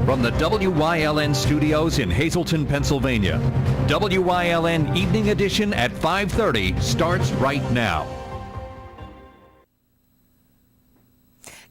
From the WYLN studios in Hazleton, Pennsylvania, WYLN Evening Edition at 5:30 starts right now.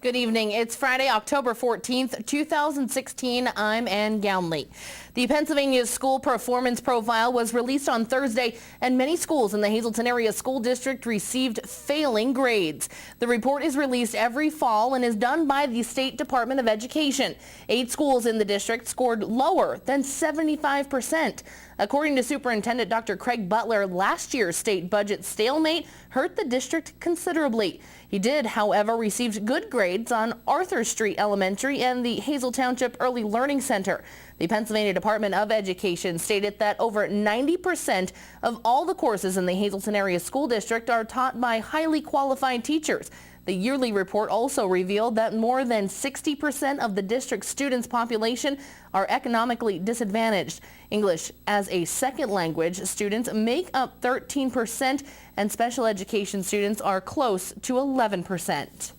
Good evening. It's Friday, October 14th, 2016. I'm Ann Gownley. The Pennsylvania School Performance Profile was released on Thursday, and many schools in the Hazleton Area School District received failing grades. The report is released every fall and is done by the State Department of Education. 8 schools in the district scored lower than 75%. According to Superintendent Dr. Craig Butler, last year's state budget stalemate hurt the district considerably. He did, however, receive good grades on Arthur Street Elementary and the Hazel Township Early Learning Center. The Pennsylvania Department of Education stated that over 90% of all the courses in the Hazleton Area School District are taught by highly qualified teachers. The yearly report also revealed that more than 60% of the district's students' population are economically disadvantaged. English as a second language students make up 13%, and special education students are close to 11%.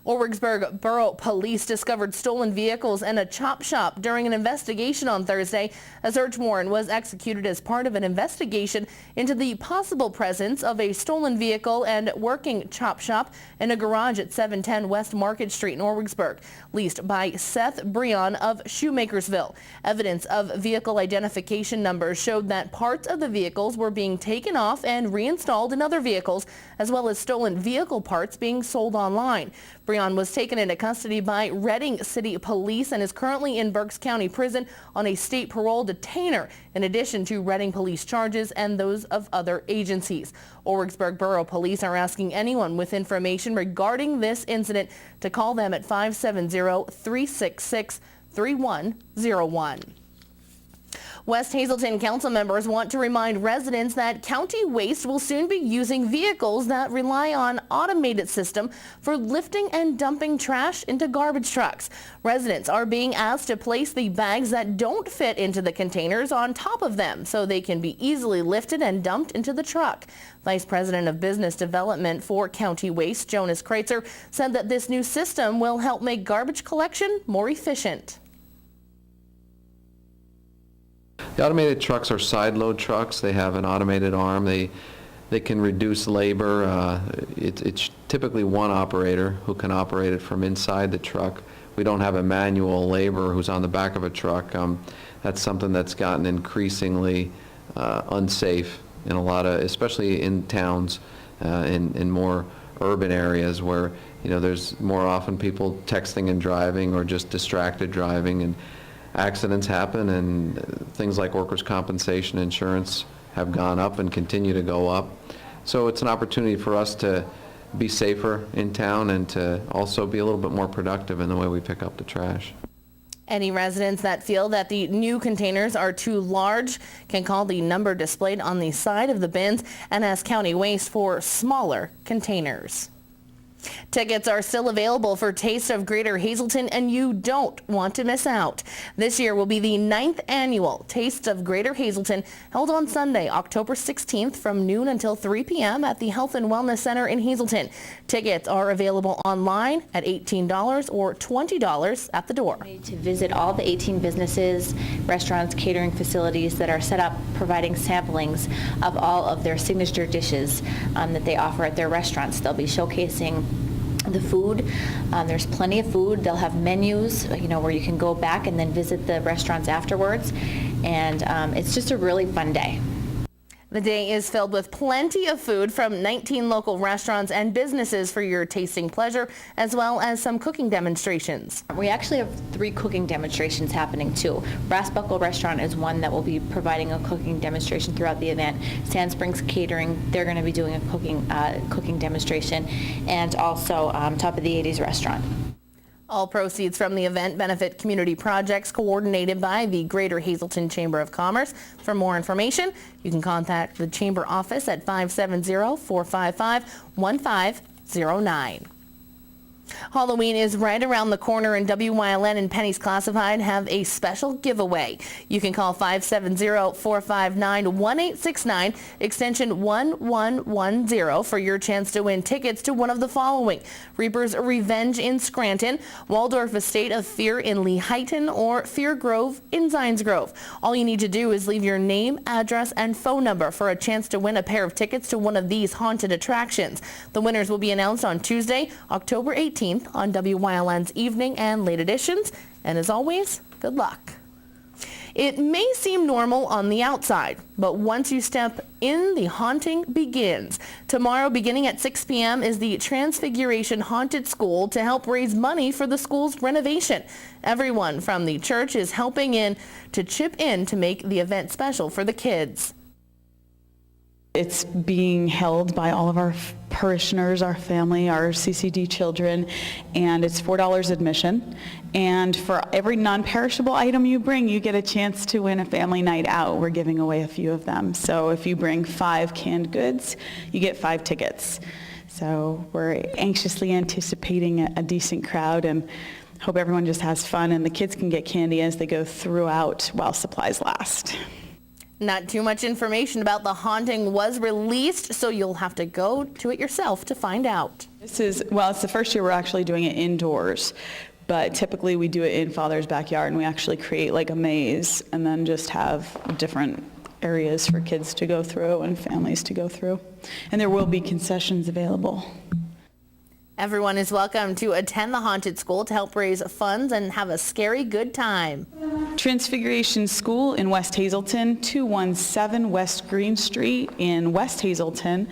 Orwigsburg Borough Police discovered stolen vehicles and a chop shop during an investigation on Thursday. A search warrant was executed as part of an investigation into the possible presence of a stolen vehicle and working chop shop in a garage at 710 West Market Street in Orwigsburg, leased by Seth Breon of Shoemakersville. Evidence of vehicle identification numbers showed that parts of the vehicles were being taken off and reinstalled in other vehicles, as well as stolen vehicle parts being sold online. Breon was taken into custody by Reading City Police and is currently in Berks County Prison on a state parole detainer, in addition to Reading Police charges and those of other agencies. Orwigsburg Borough Police are asking anyone with information regarding this incident to call them at 570-366-3101. West Hazleton council members want to remind residents that county waste will soon be using vehicles that rely on automated system for lifting and dumping trash into garbage trucks. Residents are being asked to place the bags that don't fit into the containers on top of them so they can be easily lifted and dumped into the truck. Vice President of Business Development for County Waste, Jonas Kreitzer, said that this new system will help make garbage collection more efficient. The automated trucks are side load trucks. They have an automated arm. They can reduce labor. It's typically one operator who can operate it from inside the truck. We don't have a manual laborer who's on the back of a truck. That's something that's gotten increasingly unsafe in a lot of, especially in towns, in more urban areas where there's more often people texting and driving or just distracted driving, and accidents happen, and things like workers' compensation insurance have gone up and continue to go up. So it's an opportunity for us to be safer in town and to also be a little bit more productive in the way we pick up the trash. Any residents that feel that the new containers are too large can call the number displayed on the side of the bins and ask County Waste for smaller containers. Tickets are still available for Taste of Greater Hazleton, and you don't want to miss out. This year will be the 9th annual Taste of Greater Hazleton, held on Sunday, October 16th from noon until 3 p.m. at the Health and Wellness Center in Hazleton. Tickets are available online at $18 or $20 at the door. To visit all the 18 businesses, restaurants, catering facilities that are set up providing samplings of all of their signature dishes that they offer at their restaurants. They'll be showcasing the food. There's plenty of food. They'll have menus, where you can go back and then visit the restaurants afterwards. And it's just a really fun day. The day is filled with plenty of food from 19 local restaurants and businesses for your tasting pleasure, as well as some cooking demonstrations. We actually have 3 cooking demonstrations happening too. Brass Buckle Restaurant is one that will be providing a cooking demonstration throughout the event. Sand Springs Catering, they're going to be doing a cooking demonstration, and also Top of the 80s Restaurant. All proceeds from the event benefit community projects coordinated by the Greater Hazleton Chamber of Commerce. For more information, you can contact the Chamber office at 570-455-1509. Halloween is right around the corner, and WYLN and Pennies Classified have a special giveaway. You can call 570-459-1869, extension 1110 for your chance to win tickets to one of the following: Reaper's Revenge in Scranton, Waldorf Estate of Fear in Lehighton, or Fear Grove in Zions Grove. All you need to do is leave your name, address, and phone number for a chance to win a pair of tickets to one of these haunted attractions. The winners will be announced on Tuesday, October 18th on WYLN's evening and late editions. And as always, good luck. It may seem normal on the outside, but once you step in, the haunting begins. Tomorrow, beginning at 6 p.m., is the Transfiguration Haunted School to help raise money for the school's renovation. Everyone from the church is helping to chip in to make the event special for the kids. It's being held by all of our parishioners, our family, our CCD children, and it's $4 admission. And for every non-perishable item you bring, you get a chance to win a family night out. We're giving away a few of them. So if you bring 5 canned goods, you get 5 tickets. So we're anxiously anticipating a decent crowd, and hope everyone just has fun, and the kids can get candy as they go throughout while supplies last. Not too much information about the haunting was released, so you'll have to go to it yourself to find out. It's the first year we're actually doing it indoors, but typically we do it in Father's backyard, and we actually create like a maze and then just have different areas for kids to go through and families to go through. And there will be concessions available. Everyone is welcome to attend the haunted school to help raise funds and have a scary good time. Transfiguration School in West Hazelton, 217 West Green Street in West Hazelton.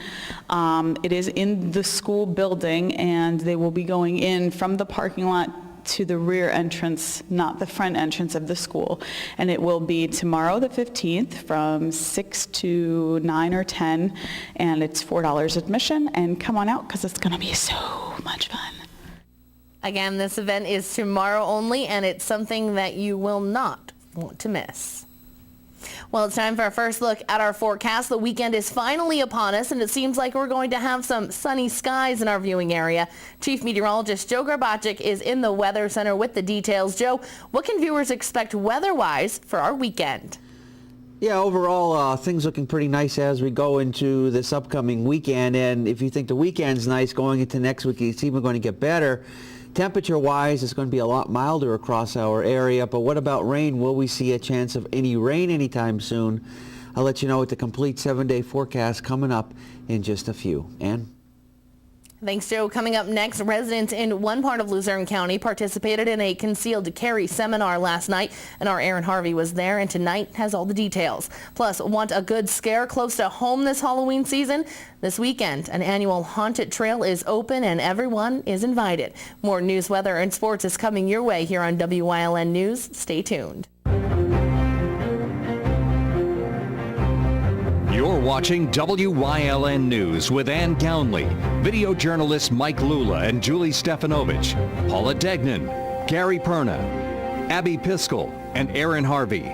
It is in the school building, and they will be going in from the parking lot to the rear entrance, not the front entrance of the school. And it will be tomorrow the 15th from 6 to 9 or 10, and it's $4 admission. And come on out because it's going to be so much fun. Again, this event is tomorrow only, and it's something that you will not want to miss. Well, it's time for our first look at our forecast. The weekend is finally upon us, and it seems like we're going to have some sunny skies in our viewing area. Chief Meteorologist Joe Garbacic is in the Weather Center with the details. Joe, what can viewers expect weather-wise for our weekend? Yeah, overall, things looking pretty nice as we go into this upcoming weekend. And if you think the weekend's nice, going into next week, it's even going to get better. Temperature-wise, it's going to be a lot milder across our area, but what about rain? Will we see a chance of any rain anytime soon? I'll let you know with the complete 7-day forecast coming up in just a few. Ann? Thanks, Joe. Coming up next, residents in one part of Luzerne County participated in a concealed carry seminar last night, and our Aaron Harvey was there, and tonight has all the details. Plus, want a good scare close to home this Halloween season? This weekend, an annual haunted trail is open, and everyone is invited. More news, weather, and sports is coming your way here on WYLN News. Stay tuned. You're watching WYLN News with Ann Gownley, video journalists Mike Lula and Julie Stefanovich, Paula Degnan, Gary Perna, Abby Piskel, and Aaron Harvey.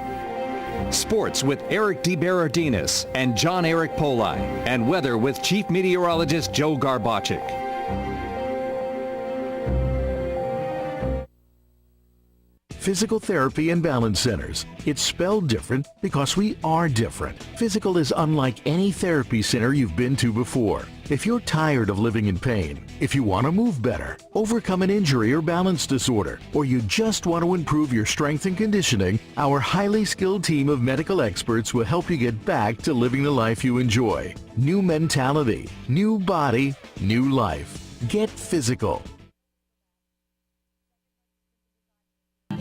Sports with Eric DeBerardinis and John Eric Poli, and weather with Chief Meteorologist Joe Garbacic. Physical Therapy and Balance Centers. It's spelled different because we are different. Physical is unlike any therapy center you've been to before. If you're tired of living in pain, if you want to move better, overcome an injury or balance disorder, or you just want to improve your strength and conditioning, our highly skilled team of medical experts will help you get back to living the life you enjoy. New mentality, new body, new life. Get physical.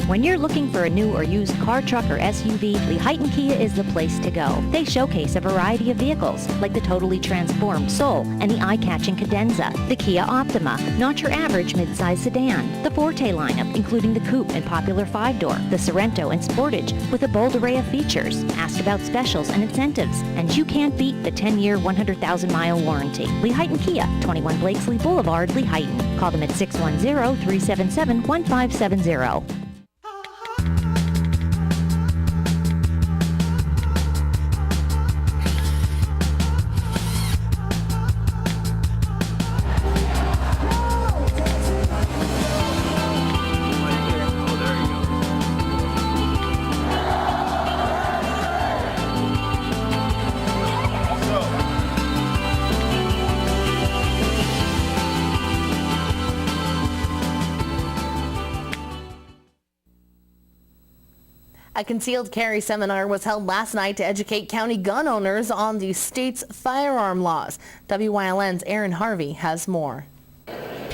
When you're looking for a new or used car, truck, or SUV, Lehighton Kia is the place to go. They showcase a variety of vehicles, like the totally transformed Soul and the eye-catching Cadenza, the Kia Optima, not your average midsize sedan, the Forte lineup, including the Coupe and popular 5-door, the Sorento and Sportage, with a bold array of features. Ask about specials and incentives, and you can't beat the 10-year, 100,000-mile warranty. Lehighton Kia, 21 Blakesley Boulevard, Lehighton. Call them at 610-377-1570. A concealed carry seminar was held last night to educate county gun owners on the state's firearm laws. WYLN's Aaron Harvey has more.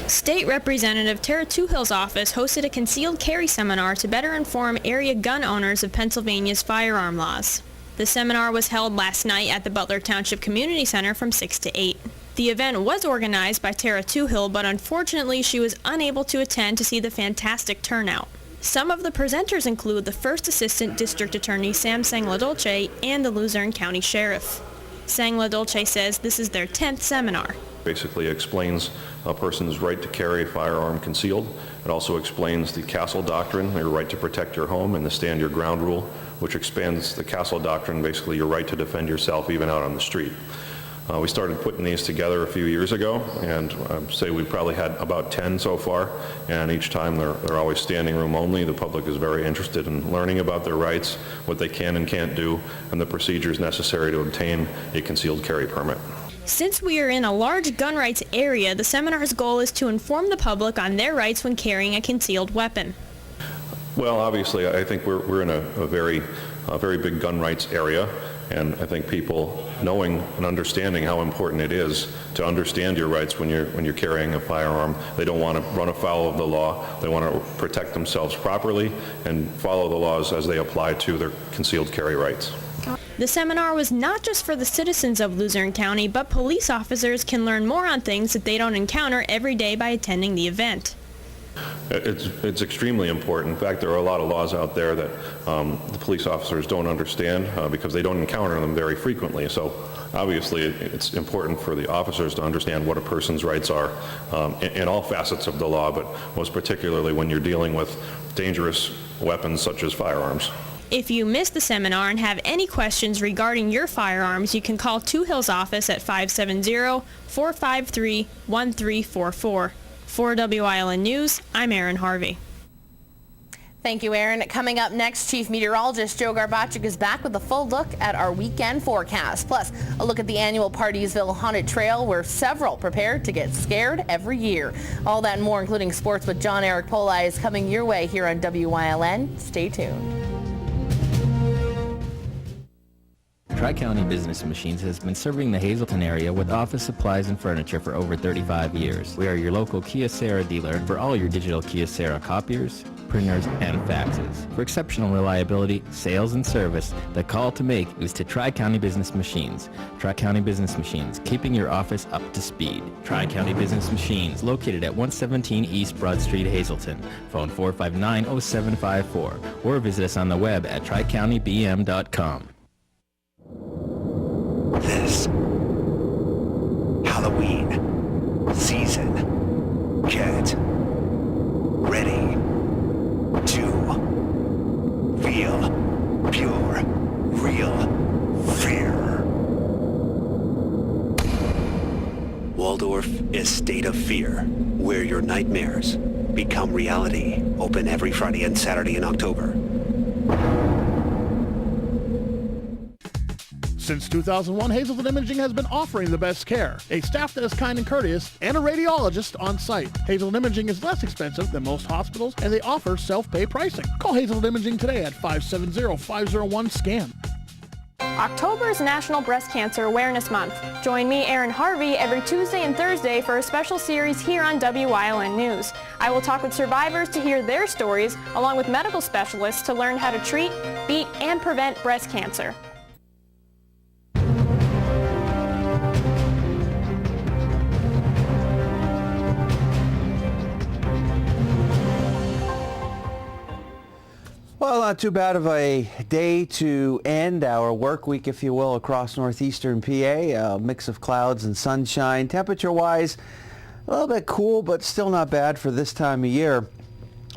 State Representative Tara Toohill's office hosted a concealed carry seminar to better inform area gun owners of Pennsylvania's firearm laws. The seminar was held last night at the Butler Township Community Center from 6 to 8. The event was organized by Tara Toohill, but unfortunately she was unable to attend to see the fantastic turnout. Some of the presenters include the First Assistant District Attorney Sam Sangladolce and the Luzerne County Sheriff. Sangladolce says this is their 10th seminar. Basically explains a person's right to carry a firearm concealed. It also explains the Castle Doctrine, your right to protect your home, and the Stand Your Ground rule, which expands the Castle Doctrine, basically your right to defend yourself even out on the street. We started putting these together a few years ago, and say we probably had about 10 so far, and each time they're always standing room only. The public is very interested in learning about their rights, what they can and can't do, and the procedures necessary to obtain a concealed carry permit. Since we are in a large gun rights area, the seminar's goal is to inform the public on their rights when carrying a concealed weapon. Well, obviously, I think we're in a very big gun rights area, and I think people knowing and understanding how important it is to understand your rights when you're carrying a firearm. They don't want to run afoul of the law. They want to protect themselves properly and follow the laws as they apply to their concealed carry rights. The seminar was not just for the citizens of Luzerne County, but police officers can learn more on things that they don't encounter every day by attending the event. It's extremely important. In fact, there are a lot of laws out there that the police officers don't understand because they don't encounter them very frequently. So obviously it's important for the officers to understand what a person's rights are in all facets of the law, but most particularly when you're dealing with dangerous weapons such as firearms. If you missed the seminar and have any questions regarding your firearms, you can call Toohill's office at 570-453-1344. For WILN News, I'm Aaron Harvey. Thank you, Aaron. Coming up next, Chief Meteorologist Joe Garbacik is back with a full look at our weekend forecast. Plus, a look at the annual Partysville Haunted Trail, where several prepare to get scared every year. All that and more, including sports with John Eric Poli, is coming your way here on WILN. Stay tuned. Tri-County Business Machines has been serving the Hazleton area with office supplies and furniture for over 35 years. We are your local Kyocera dealer for all your digital Kyocera copiers, printers, and faxes. For exceptional reliability, sales, and service, the call to make is to Tri-County Business Machines. Tri-County Business Machines, keeping your office up to speed. Tri-County Business Machines, located at 117 East Broad Street, Hazleton. Phone 459-0754 or visit us on the web at tricountybm.com. This Halloween season, get ready to feel pure, real fear. Waldorf Estate of Fear, where your nightmares become reality. Open every Friday and Saturday in October. Since 2001, Hazleton Imaging has been offering the best care, a staff that is kind and courteous, and a radiologist on site. Hazleton Imaging is less expensive than most hospitals, and they offer self-pay pricing. Call Hazleton Imaging today at 570-501-SCAN. October is National Breast Cancer Awareness Month. Join me, Aaron Harvey, every Tuesday and Thursday for a special series here on WILN News. I will talk with survivors to hear their stories, along with medical specialists to learn how to treat, beat, and prevent breast cancer. Well, not too bad of a day to end our work week, if you will, across northeastern PA. A mix of clouds and sunshine. Temperature-wise, a little bit cool, but still not bad for this time of year.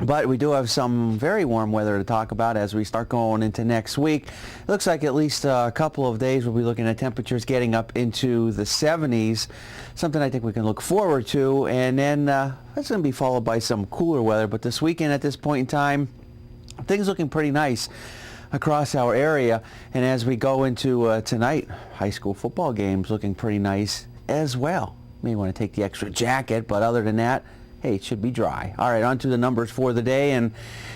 But we do have some very warm weather to talk about as we start going into next week. It looks like at least a couple of days we'll be looking at temperatures getting up into the 70s, something I think we can look forward to. And then that's going to be followed by some cooler weather. But this weekend at this point in time, things looking pretty nice across our area. And as we go into tonight, high school football games looking pretty nice as well. May want to take the extra jacket, but other than that, hey, it should be dry. All right, on to the numbers for the day, and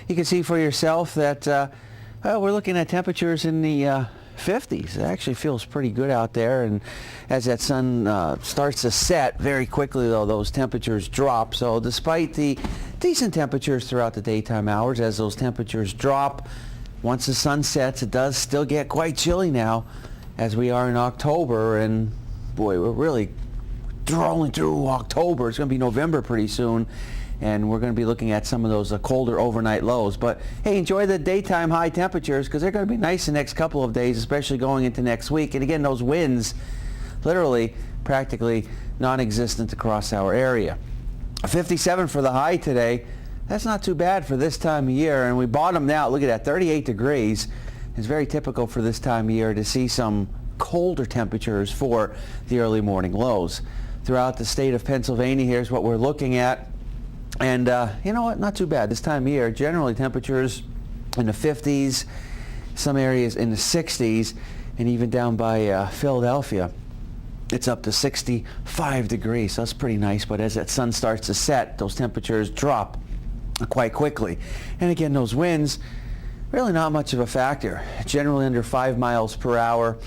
you can see for yourself that Well, we're looking at temperatures in the 50s. It actually feels pretty good out there, and as that sun starts to set very quickly, though, those temperatures drop. So despite the decent temperatures throughout the daytime hours, as those temperatures drop, once the sun sets, it does still get quite chilly now, as we are in October, and boy, we're really rolling through October. It's going to be November pretty soon, and we're going to be looking at some of those colder overnight lows. But hey, enjoy the daytime high temperatures, because they're going to be nice the next couple of days, especially going into next week. And again, those winds literally practically non-existent across our area. 57 for the high today. That's not too bad for this time of year, and we bottomed out. Look at that, 38 degrees. It's very typical for this time of year to see some colder temperatures for the early morning lows. Throughout the state of Pennsylvania, here's what we're looking at. And you know what, not too bad this time of year. Generally temperatures in the 50s, some areas in the 60s, and even down by Philadelphia, it's up to 65 degrees. So that's pretty nice, but as that sun starts to set, those temperatures drop quite quickly. And again, those winds, really not much of a factor. Generally under 5 miles per hour.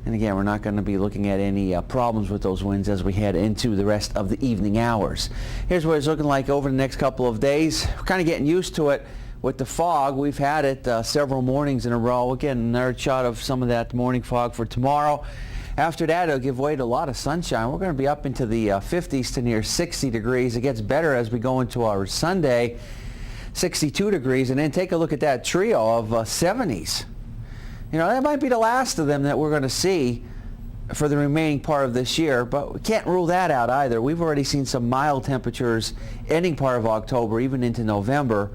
And again, we're not going to be looking at any problems with those winds as we head into the rest of the evening hours. Here's what it's looking like over the next couple of days. We're kind of getting used to it with the fog. We've had it several mornings in a row. Again, another shot of some of that morning fog for tomorrow. After that, it'll give way to a lot of sunshine. We're going to be up into the 50s to near 60 degrees. It gets better as we go into our Sunday, 62 degrees. And then take a look at that trio of 70s. You know, that might be the last of them that we're going to see for the remaining part of this year, but we can't rule that out either. We've already seen some mild temperatures ending part of October, even into November,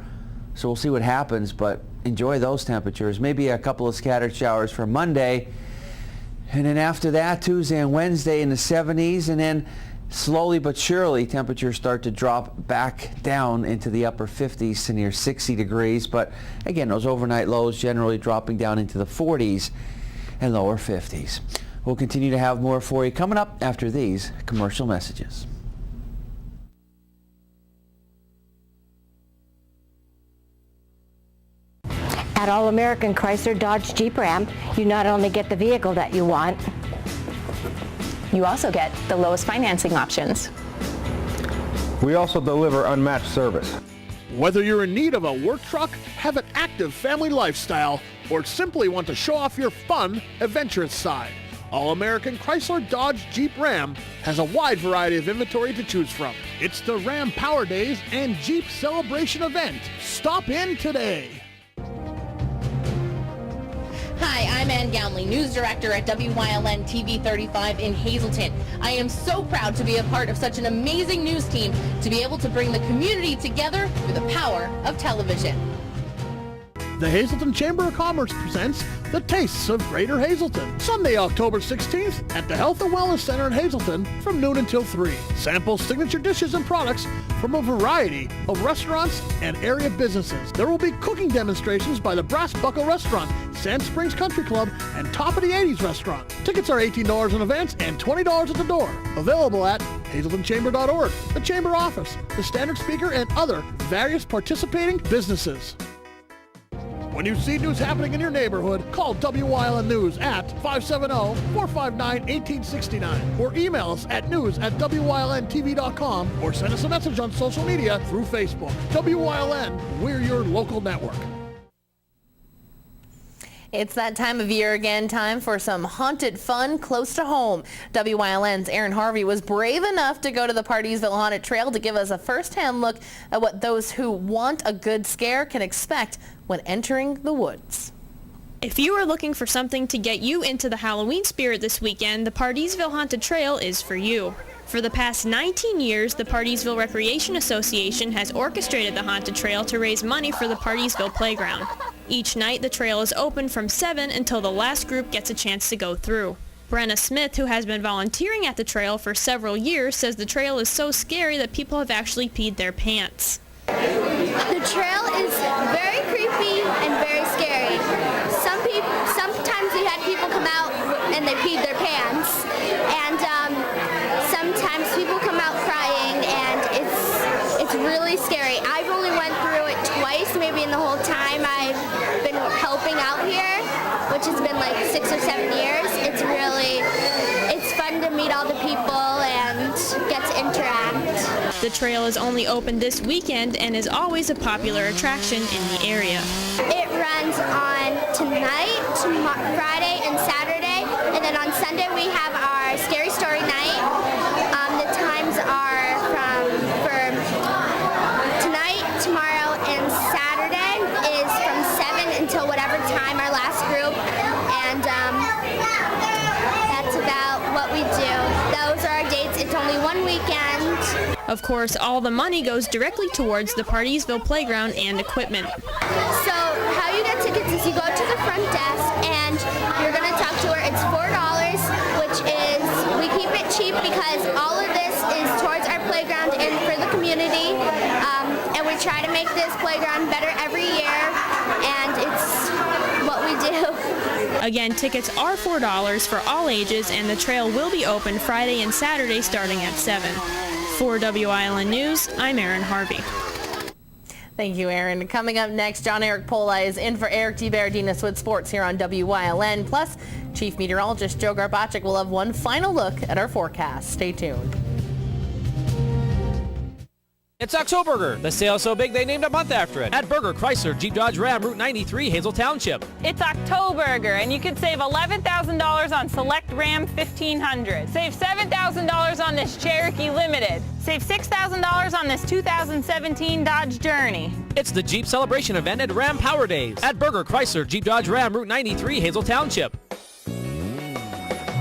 so we'll see what happens, but enjoy those temperatures. Maybe a couple of scattered showers for Monday, and then after that, Tuesday and Wednesday in the 70s, and then slowly but surely temperatures start to drop back down into the upper 50s to near 60 degrees. But again, those overnight lows generally dropping down into the 40s and lower 50s. We'll continue to have more for you coming up after these commercial messages. At All American Chrysler Dodge Jeep Ram, you not only get the vehicle that you want, you also get the lowest financing options. We also deliver unmatched service. Whether you're in need of a work truck, have an active family lifestyle, or simply want to show off your fun, adventurous side, All-American Chrysler Dodge Jeep Ram has a wide variety of inventory to choose from. It's the Ram Power Days and Jeep Celebration event. Stop in today. Hi, I'm Ann Gownley, News Director at WYLN TV 35 in Hazleton. I am so proud to be a part of such an amazing news team to be able to bring the community together through the power of television. The Hazleton Chamber of Commerce presents The Tastes of Greater Hazleton, Sunday, October 16th at the Health and Wellness Center in Hazleton from noon until 3. Sample signature dishes and products from a variety of restaurants and area businesses. There will be cooking demonstrations by the Brass Buckle Restaurant, Sand Springs Country Club, and Top of the 80s Restaurant. Tickets are $18 in advance and $20 at the door. Available at hazletonchamber.org, the Chamber office, the standard speaker, and other various participating businesses. When you see news happening in your neighborhood, call WYLN News at 570-459-1869 or email us at news@WYLNTV.com or send us a message on social media through Facebook. WYLN, we're your local network. It's that time of year again, time for some haunted fun close to home. WYLN's Aaron Harvey was brave enough to go to the Partysville Haunted Trail to give us a first-hand look at what those who want a good scare can expect when entering the woods. If you are looking for something to get you into the Halloween spirit this weekend, the Partysville Haunted Trail is for you. For the past 19 years, the Partysville Recreation Association has orchestrated the Haunted Trail to raise money for the Partysville Playground. Each night, the trail is open from 7 until the last group gets a chance to go through. Brenna Smith, who has been volunteering at the trail for several years, says the trail is so scary that people have actually peed their pants. The trail is very creepy and very scary. Sometimes we had people come out and they peed their pants, and sometimes people come out crying, and it's really scary. I've only went through it twice, maybe in the whole time I've been helping out all the people and get to interact. The trail is only open this weekend and is always a popular attraction in the area. It runs on tonight, Friday, and Saturday, and then on Sunday we have our Scary Story Night. The times are for tonight, tomorrow, and Saturday is from 7 until whatever time our last group, and that's about what we do. Those are our dates. It's only one weekend. Of course, all the money goes directly towards the Partysville playground and equipment. So how you get tickets is you go to the front desk and you're going to talk to her. It's $4, which is, we keep it cheap because all of this is towards our playground and for the community. And we try to make this playground better every year, and it's what we do. Again, tickets are $4 for all ages, and the trail will be open Friday and Saturday starting at 7. For WILN News, I'm Erin Harvey. Thank you, Erin. Coming up next, John Eric Pola is in for Eric DeBerardinez with sports here on WILN. Plus, Chief Meteorologist Joe Garbacik will have one final look at our forecast. Stay tuned. It's Octoburger, the sale so big they named a month after it. At Burger Chrysler Jeep Dodge Ram, Route 93, Hazel Township. It's Octoburger, and you can save $11,000 on select Ram 1500. Save $7,000 on this Cherokee Limited. Save $6,000 on this 2017 Dodge Journey. It's the Jeep Celebration event at Ram Power Days. At Burger Chrysler Jeep Dodge Ram, Route 93, Hazel Township.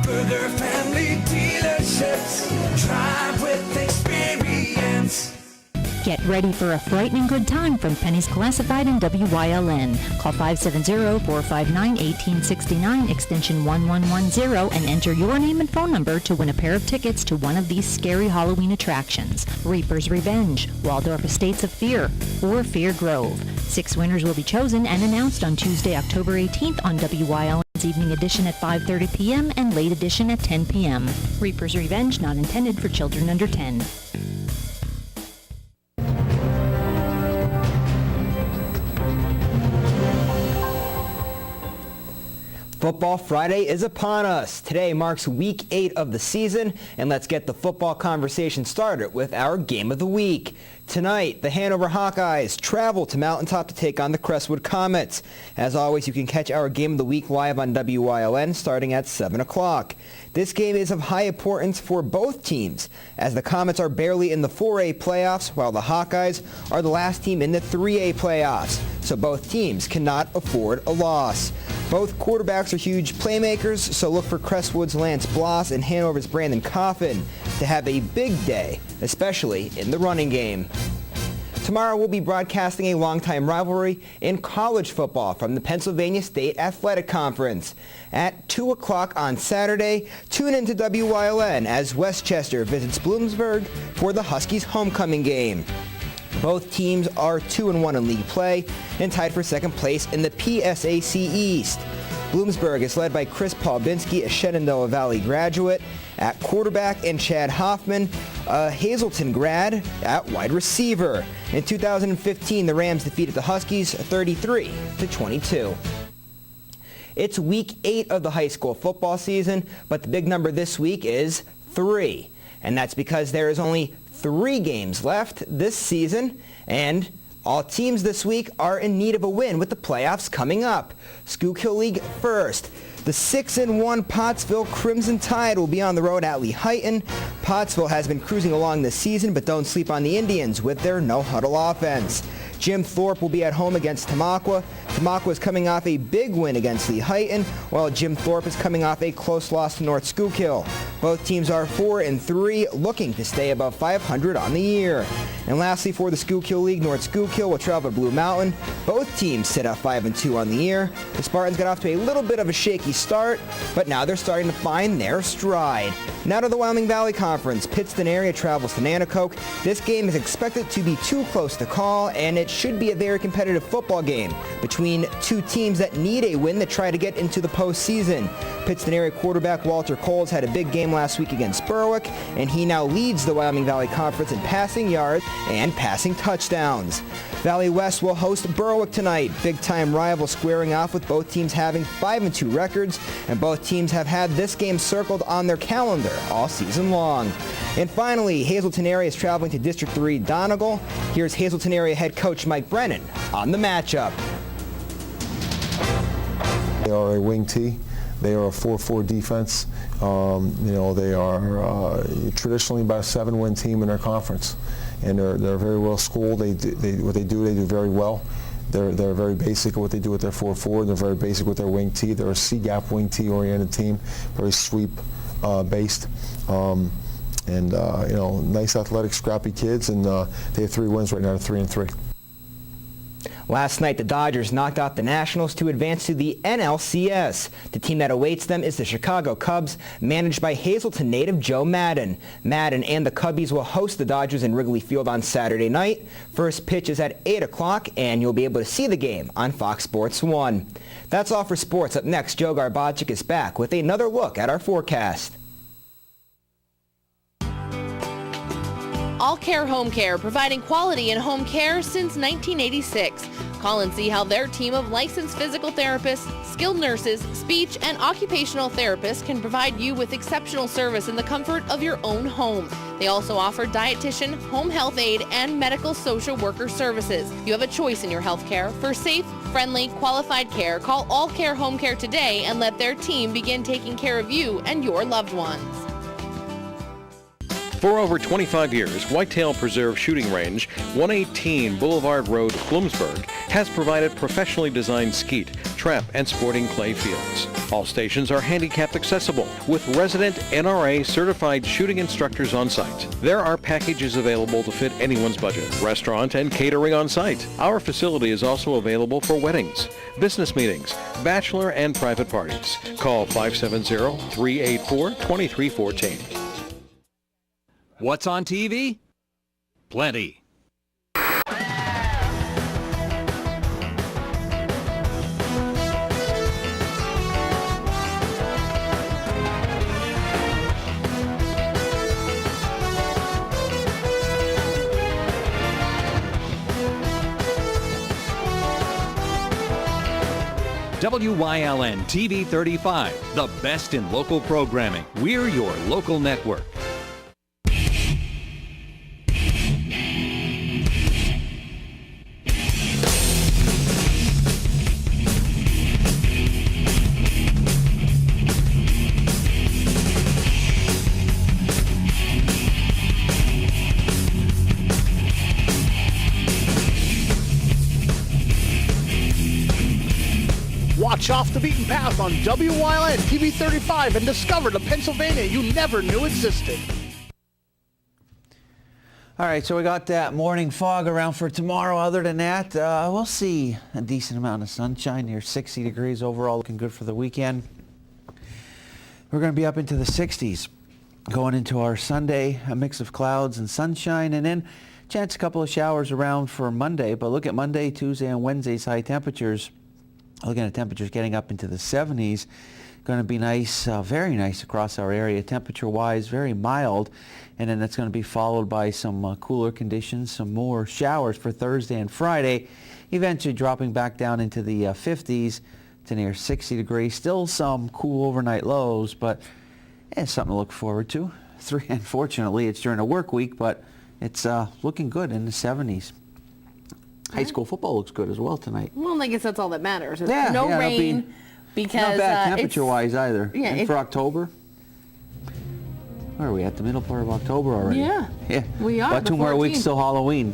Burger family dealerships, drive with experience. Get ready for a frightening good time from Pennies Classified and WILN. Call 570-459-1869, extension 1110, and enter your name and phone number to win a pair of tickets to one of these scary Halloween attractions. Reaper's Revenge, Waldorf Estates of Fear, or Fear Grove. 6 winners will be chosen and announced on Tuesday, October 18th on WILN's Evening Edition at 5:30 p.m. and Late Edition at 10 p.m. Reaper's Revenge, not intended for children under 10. Football Friday is upon us. Today marks week 8 of the season, and let's get the football conversation started with our game of the week. Tonight, the Hanover Hawkeyes travel to Mountaintop to take on the Crestwood Comets. As always, you can catch our game of the week live on WILN starting at 7 o'clock. This game is of high importance for both teams, as the Comets are barely in the 4A playoffs, while the Hawkeyes are the last team in the 3A playoffs. So both teams cannot afford a loss. Both quarterbacks are huge playmakers, so look for Crestwood's Lance Bloss and Hanover's Brandon Coffin to have a big day, especially in the running game. Tomorrow we'll be broadcasting a longtime rivalry in college football from the Pennsylvania State Athletic Conference. At 2 o'clock on Saturday, tune into WILN as Westchester visits Bloomsburg for the Huskies homecoming game. Both teams are 2-1 in league play and tied for second place in the PSAC East. Bloomsburg is led by Chris Paulbinski, a Shenandoah Valley graduate, at quarterback, and Chad Hoffman, a Hazleton grad, at wide receiver. In 2015, the Rams defeated the Huskies 33-22. It's week 8 of the high school football season, but the big number this week is 3. And that's because there is only 3 games left this season, and all teams this week are in need of a win with the playoffs coming up. Schuylkill League first. The 6-1 Pottsville Crimson Tide will be on the road at Lehighton. Pottsville has been cruising along this season, but don't sleep on the Indians with their no-huddle offense. Jim Thorpe will be at home against Tamaqua. Tamaqua is coming off a big win against Lehighton, while Jim Thorpe is coming off a close loss to North Schuylkill. Both teams are 4-3, looking to stay above 500 on the year. And lastly, for the Schuylkill League, North Schuylkill will travel to Blue Mountain. Both teams sit at 5-2 on the year. The Spartans got off to a little bit of a shaky start, but now they're starting to find their stride. Now to the Wyoming Valley Conference. Pittston area travels to Nanticoke. This game is expected to be too close to call, and it should be a very competitive football game between two teams that need a win to try to get into the postseason. Pittston area quarterback Walter Coles had a big game last week against Berwick, and he now leads the Wyoming Valley Conference in passing yards and passing touchdowns. Valley West will host Berwick tonight. Big-time rival squaring off with both teams having 5-2 records, and both teams have had this game circled on their calendar. weather all season long. And finally, Hazleton area is traveling to District 3 Donegal. Here's Hazleton area head coach Mike Brennan on the matchup. They are a wing T. They are a 4-4 defense. They are traditionally about a 7-win team in their conference, and they're very well schooled. They do very well. They're very basic at what they do with their 4-4. They're very basic with their wing T. They're a C-gap wing T oriented team, very sweep based. Nice athletic, scrappy kids, and they have 3 wins right now, 3-3. Last night, the Dodgers knocked out the Nationals to advance to the NLCS. The team that awaits them is the Chicago Cubs, managed by Hazleton native Joe Madden. Madden and the Cubbies will host the Dodgers in Wrigley Field on Saturday night. First pitch is at 8 o'clock, and you'll be able to see the game on Fox Sports 1. That's all for sports. Up next, Joe Garbacic is back with another look at our forecast. All Care Home Care, providing quality in home care since 1986. Call and see how their team of licensed physical therapists, skilled nurses, speech, and occupational therapists can provide you with exceptional service in the comfort of your own home. They also offer dietitian, home health aide, and medical social worker services. You have a choice in your health care. For safe, friendly, qualified care, call All Care Home Care today and let their team begin taking care of you and your loved ones. For over 25 years, Whitetail Preserve Shooting Range, 118 Boulevard Road, Bloomsburg, has provided professionally designed skeet, trap, and sporting clay fields. All stations are handicap accessible with resident NRA certified shooting instructors on site. There are packages available to fit anyone's budget. Restaurant and catering on site. Our facility is also available for weddings, business meetings, bachelor and private parties. Call 570-384-2314. What's on TV? Plenty. WYLN TV 35, the best in local programming. We're your local network. Watch Off the Beaten Path on WYLN TV 35 and discover the Pennsylvania you never knew existed. All right, so we got that morning fog around for tomorrow. Other than that, we'll see a decent amount of sunshine, near 60 degrees overall, looking good for the weekend. We're going to be up into the 60s going into our Sunday, a mix of clouds and sunshine, and then chance a couple of showers around for Monday. But look at Monday, Tuesday, and Wednesday's high temperatures. Looking at temperatures getting up into the 70s. Going to be nice, very nice across our area. Temperature-wise, very mild. And then that's going to be followed by some cooler conditions, some more showers for Thursday and Friday. Eventually dropping back down into the 50s to near 60 degrees. Still some cool overnight lows, but it's something to look forward to. Unfortunately, it's during a work week, but it's looking good in the 70s. High school football looks good as well tonight. Well, I guess that's all that matters. There's Yeah, no yeah, it'll rain because not bad it's- temperature-wise either. Yeah, and it- for October, where are we at? The middle part of October already. Yeah, Yeah. we are. About the 2 more weeks 14th. till Halloween.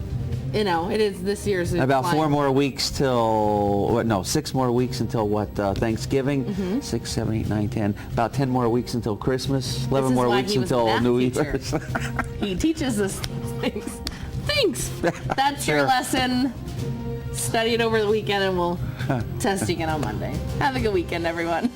You know, it is this year's. About 4 flying. more weeks till, 6 more weeks until Thanksgiving. Mhm. 6, 7, 8, 9, 10. About 10 more weeks until Christmas. 11 is more why weeks he was until a math New teacher. Year's. He teaches us things. Thanks. That's your Sure. lesson. Study it over the weekend and we'll test you again on Monday. Have a good weekend, everyone.